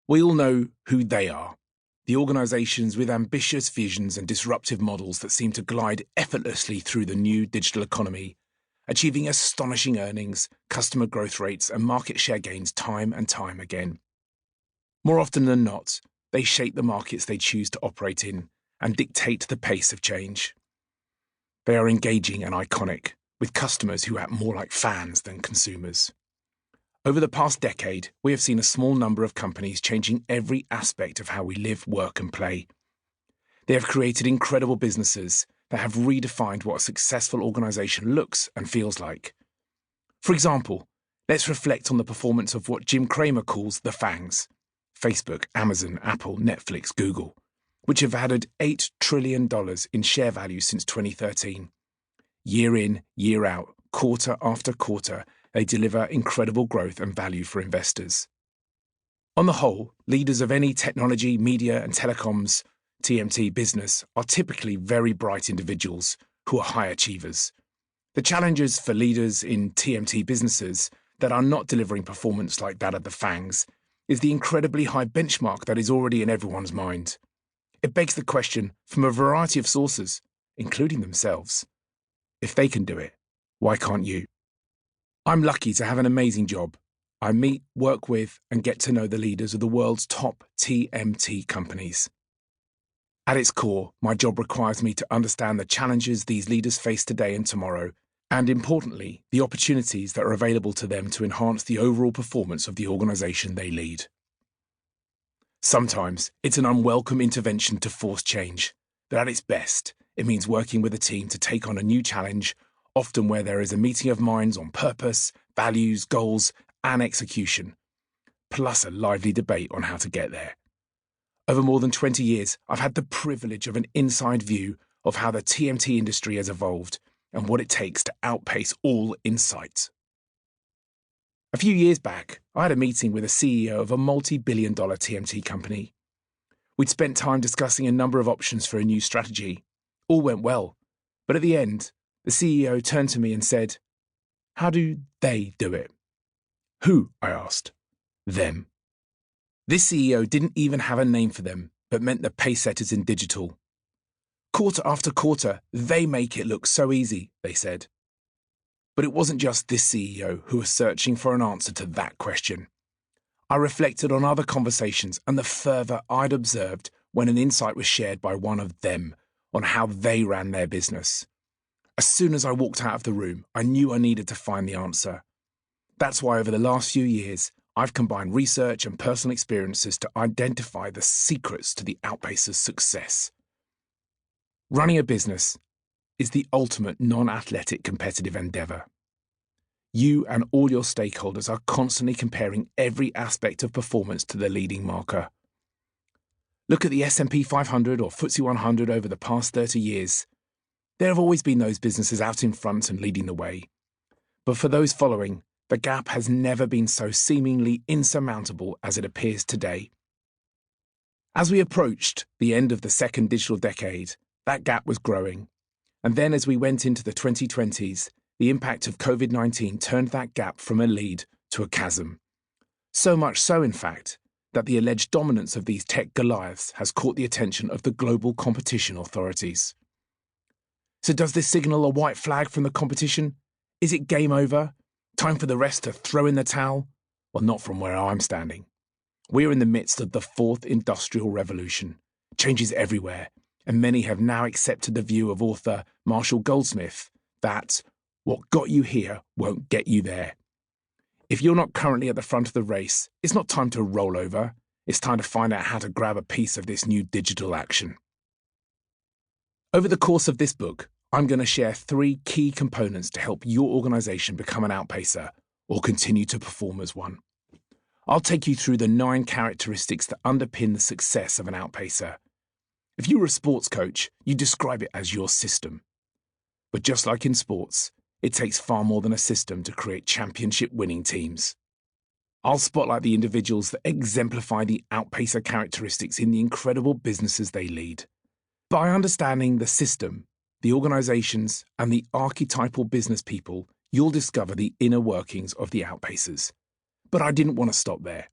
We all know who they are. The organisations with ambitious visions and disruptive models that seem to glide effortlessly through the new digital economy, achieving astonishing earnings, customer growth rates, and market share gains time and time again. More often than not, they shape the markets they choose to operate in and dictate the pace of change. They are engaging and iconic, with customers who act more like fans than consumers. Over the past decade, we have seen a small number of companies changing every aspect of how we live, work, and play. They have created incredible businesses that have redefined what a successful organisation looks and feels like. For example, let's reflect on the performance of what Jim Cramer calls the FANGs: Facebook, Amazon, Apple, Netflix, Google, which have added $8 trillion in share value since 2013. Year in, year out, quarter after quarter, they deliver incredible growth and value for investors. On the whole, leaders of any technology, media, and telecoms (TMT) business are typically very bright individuals who are high achievers. The challenges for leaders in TMT businesses that are not delivering performance like that of the FANGs is the incredibly high benchmark that is already in everyone's mind. It begs the question from a variety of sources, including themselves. If they can do it, why can't you? I'm lucky to have an amazing job. I meet, work with, and get to know the leaders of the world's top TMT companies. At its core, my job requires me to understand the challenges these leaders face today and tomorrow, and importantly, the opportunities that are available to them to enhance the overall performance of the organisation they lead. Sometimes, it's an unwelcome intervention to force change, but at its best, it means working with a team to take on a new challenge, often where there is a meeting of minds on purpose, values, goals, and execution, plus a lively debate on how to get there. Over more than 20 years, I've had the privilege of an inside view of how the TMT industry has evolved and what it takes to outpace all insight. A few years back, I had a meeting with a CEO of a multi-billion-dollar TMT company. We'd spent time discussing a number of options for a new strategy. All went well, but at the end, the CEO turned to me and said, "How do they do it?" "Who?" I asked. "Them." This CEO didn't even have a name for them, but meant the pace setters in digital. Quarter after quarter, they make it look so easy, they said. But it wasn't just this CEO who was searching for an answer to that question. I reflected on other conversations and the fervour I'd observed when an insight was shared by one of them on how they ran their business. As soon as I walked out of the room, I knew I needed to find the answer. That's why over the last few years, I've combined research and personal experiences to identify the secrets to the Outpacer's success. Running a business is the ultimate non-athletic competitive endeavour. You and all your stakeholders are constantly comparing every aspect of performance to the leading marker. Look at the S&P 500 or FTSE 100 over the past 30 years. There have always been those businesses out in front and leading the way. But for those following, the gap has never been so seemingly insurmountable as it appears today. As we approached the end of the second digital decade, that gap was growing. And then as we went into the 2020s, the impact of COVID-19 turned that gap from a lead to a chasm. So much so, in fact, that the alleged dominance of these tech Goliaths has caught the attention of the global competition authorities. So does this signal a white flag from the competition? Is it game over? Time for the rest to throw in the towel? Well, not from where I'm standing. We're in the midst of the fourth industrial revolution. Change is everywhere, and many have now accepted the view of author Marshall Goldsmith that what got you here won't get you there. If you're not currently at the front of the race, it's not time to roll over. It's time to find out how to grab a piece of this new digital action. Over the course of this book, I'm going to share 3 key components to help your organisation become an outpacer or continue to perform as one. I'll take you through the 9 characteristics that underpin the success of an outpacer. If you were a sports coach, you describe it as your system. But just like in sports, it takes far more than a system to create championship-winning teams. I'll spotlight the individuals that exemplify the outpacer characteristics in the incredible businesses they lead. By understanding the system, the organisations, and the archetypal business people, you'll discover the inner workings of the outpacers. But I didn't want to stop there.